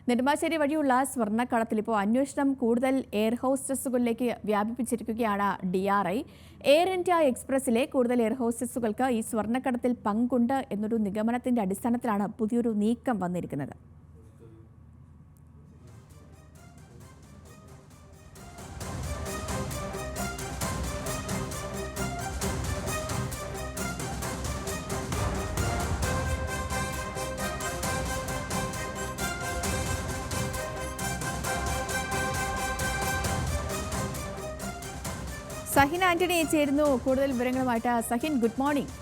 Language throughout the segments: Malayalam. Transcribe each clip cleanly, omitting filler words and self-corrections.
നെടുമ്പാശ്ശേരി വഴിയുള്ള സ്വർണ്ണക്കടത്തിൽ ഇപ്പോൾ അന്വേഷണം കൂടുതൽ എയർ ഹോസ്റ്റസുകളിലേക്ക് വ്യാപിപ്പിച്ചിരിക്കുകയാണ് DRI. എയർ ഇന്ത്യ എക്സ്പ്രസിലെ കൂടുതൽ എയർ ഹോസ്റ്റസുകൾക്ക് ഈ സ്വർണ്ണക്കടത്തിൽ പങ്കുണ്ട് എന്നൊരു നിഗമനത്തിന്റെ അടിസ്ഥാനത്തിലാണ് പുതിയൊരു നീക്കം വന്നിരിക്കുന്നത്. സഹിൻ ആന്റണി ചേരുന്നു കൂടുതൽ വിവരങ്ങളുമായിട്ട്. Sahin, good morning.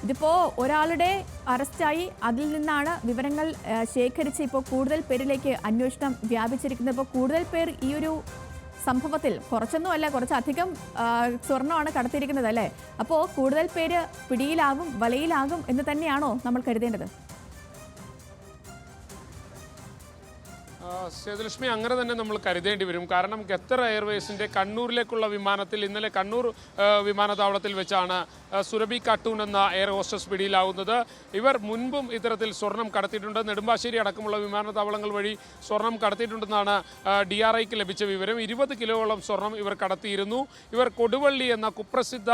ഇതിപ്പോൾ ഒരാളുടെ അറസ്റ്റായി അതിൽ നിന്നാണ് വിവരങ്ങൾ ശേഖരിച്ച് ഇപ്പോൾ കൂടുതൽ പേരിലേക്ക് അന്വേഷണം വ്യാപിച്ചിരിക്കുന്നത്. ഇപ്പോൾ കൂടുതൽ പേർ ഈ ഒരു സംഭവത്തിൽ കുറച്ചൊന്നുമല്ല, കുറച്ചധികം സ്വർണ്ണമാണ് കടത്തിയിരിക്കുന്നത് അല്ലേ? അപ്പോൾ കൂടുതൽ പേര് പിടിയിലാകും, വലയിലാകും എന്ന് തന്നെയാണോ നമ്മൾ കരുതേണ്ടത്? സേതുലക്ഷ്മി, അങ്ങനെ തന്നെ നമ്മൾ കരുതേണ്ടി വരും. കാരണം ഖത്തർ എയർവേസിൻ്റെ കണ്ണൂരിലേക്കുള്ള വിമാനത്തിൽ ഇന്നലെ കണ്ണൂർ വിമാനത്താവളത്തിൽ വെച്ചാണ് സുരഭി കാട്ടൂൺ എന്ന എയർ ഹോസ്റ്റസ് പിടിയിലാവുന്നത്. ഇവർ മുൻപും ഇത്തരത്തിൽ സ്വർണം കടത്തിയിട്ടുണ്ട്. നെടുമ്പാശ്ശേരി അടക്കമുള്ള വിമാനത്താവളങ്ങൾ വഴി സ്വർണം കടത്തിയിട്ടുണ്ടെന്നാണ് DRIക്ക് ലഭിച്ച വിവരം. 20 കിലോയോളം സ്വർണം ഇവർ കടത്തിയിരുന്നു. ഇവർ കൊടുവള്ളി എന്ന കുപ്രസിദ്ധ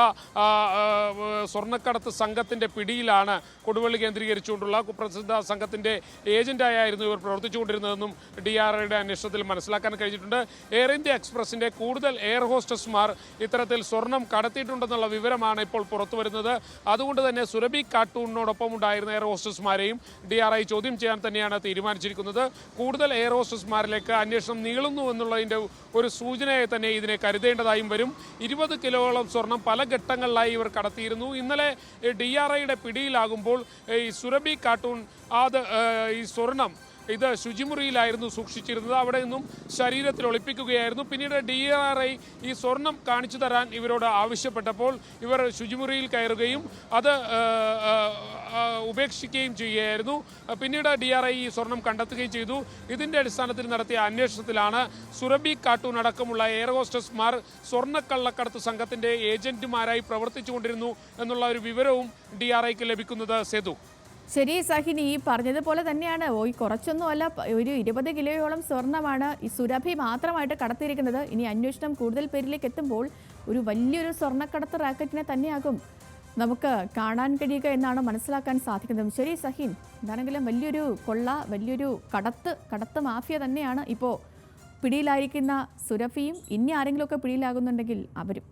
സ്വർണ്ണക്കടത്ത് സംഘത്തിൻ്റെ പിടിയിലാണ്. കൊടുവള്ളി കേന്ദ്രീകരിച്ചുകൊണ്ടുള്ള കുപ്രസിദ്ധ സംഘത്തിൻ്റെ ഏജന്റായിരുന്നു ഇവർ പ്രവർത്തിച്ചുകൊണ്ടിരുന്നതെന്നും DRIയുടെ അന്വേഷണത്തിൽ മനസ്സിലാക്കാൻ കഴിഞ്ഞിട്ടുണ്ട്. എയർ ഇന്ത്യ എക്സ്പ്രസിന്റെ കൂടുതൽ എയർ ഹോസ്റ്റസ്മാർ ഇത്തരത്തിൽ സ്വർണം കടത്തിയിട്ടുണ്ടെന്നുള്ള വിവരമാണ് ഇപ്പോൾ പുറത്തു വരുന്നത്. അതുകൊണ്ട് തന്നെ സുരഭി കാട്ടൂണിനോടൊപ്പം ഉണ്ടായിരുന്ന എയർ ഹോസ്റ്റസ്മാരെയും DRI ചോദ്യം ചെയ്യാൻ തന്നെയാണ് തീരുമാനിച്ചിരിക്കുന്നത്. കൂടുതൽ എയർ ഹോസ്റ്റസ്മാരിലേക്ക് അന്വേഷണം നീളുന്നു എന്നുള്ളതിൻ്റെ ഒരു സൂചനയായി തന്നെ ഇതിനെ കരുതേണ്ടതായും വരും. 20 കിലോയോളം സ്വർണം പല ഘട്ടങ്ങളിലായി ഇവർ കടത്തിയിരുന്നു. ഇന്നലെ DRIയുടെ പിടിയിലാകുമ്പോൾ ഈ സുരഭി കാട്ടൂൺ ഈ സ്വർണം ഇത് ശുചിമുറിയിലായിരുന്നു സൂക്ഷിച്ചിരുന്നത്. അവിടെ നിന്നും ശരീരത്തിൽ ഒളിപ്പിക്കുകയായിരുന്നു. പിന്നീട് DRI ഈ സ്വർണം കാണിച്ചു തരാൻ ഇവരോട് ആവശ്യപ്പെട്ടപ്പോൾ ഇവർ ശുചിമുറിയിൽ കയറുകയും അത് ഉപേക്ഷിക്കുകയും ചെയ്യുകയായിരുന്നു. പിന്നീട് DRI ഈ സ്വർണം കണ്ടെത്തുകയും ചെയ്തു. ഇതിൻ്റെ അടിസ്ഥാനത്തിൽ നടത്തിയ അന്വേഷണത്തിലാണ് സുരഭി കാട്ടൂൺ അടക്കമുള്ള എയർ ഹോസ്റ്റസ്മാർ സ്വർണ്ണക്കള്ളക്കടത്ത് സംഘത്തിൻ്റെ ഏജന്റുമാരായി പ്രവർത്തിച്ചുകൊണ്ടിരുന്നു എന്നുള്ള ഒരു വിവരവും DRIക്ക് ലഭിക്കുന്നത്. സേതു, ശരി സഹിൻ, ഈ പറഞ്ഞതുപോലെ തന്നെയാണ്. കുറച്ചൊന്നുമല്ല, ഒരു 20 കിലോയോളം സ്വർണ്ണമാണ് ഈ സുരഭി മാത്രമായിട്ട് കടത്തിയിരിക്കുന്നത്. ഇനി അന്വേഷണം കൂടുതൽ പേരിലേക്ക് എത്തുമ്പോൾ ഒരു വലിയൊരു സ്വർണ്ണക്കടത്ത് റാക്കറ്റിനെ തന്നെയാകും നമുക്ക് കാണാൻ കഴിയുക എന്നാണ് മനസ്സിലാക്കാൻ സാധിക്കുന്നത്. ശരി സഹിൻ, എന്താണെങ്കിലും വലിയൊരു കൊള്ള, വലിയൊരു കടത്ത് മാഫിയ തന്നെയാണ് ഇപ്പോൾ പിടിയിലായിരിക്കുന്ന സുരഭിയും. ഇനി ആരെങ്കിലുമൊക്കെ പിടിയിലാകുന്നുണ്ടെങ്കിൽ അവരും.